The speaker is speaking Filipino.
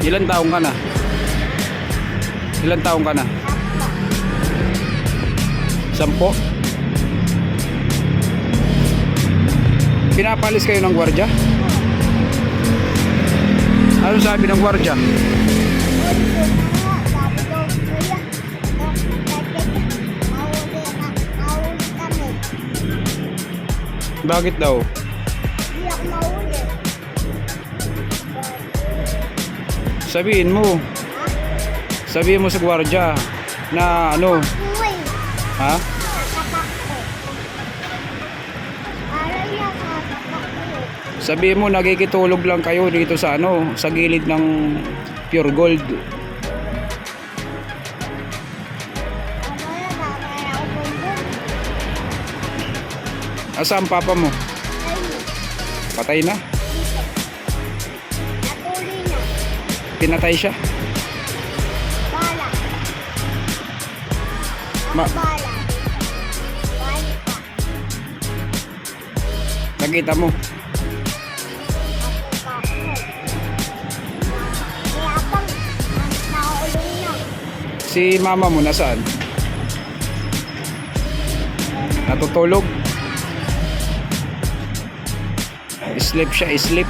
Ilan taong ka na? Ilan taong ka na? 10? Pinapalis kayo ng gwardiya? Ano sabi ng gwardiya? Bakit daw? Hindi ako mahuli. Sabihin mo. Sabihin mo sa gwardiya na ano? Uy, Ha? kapak ko. Aral na kapak ko. Sabihin mo nagkikitulog lang kayo dito sa ano, sa gilid ng Pure Gold. Ano na, mamaya ako bumbum. Asa ang papa mo? Ayun, Patay na? dito. Natuloy na. Pinatay siya? Bala. Ma- Bala. Bala pa. Nakita mo? Ako pa ako. Kaya pang, nakaulong na. Si mama mo nasaan? Natutulog? Sleep siya, sleep.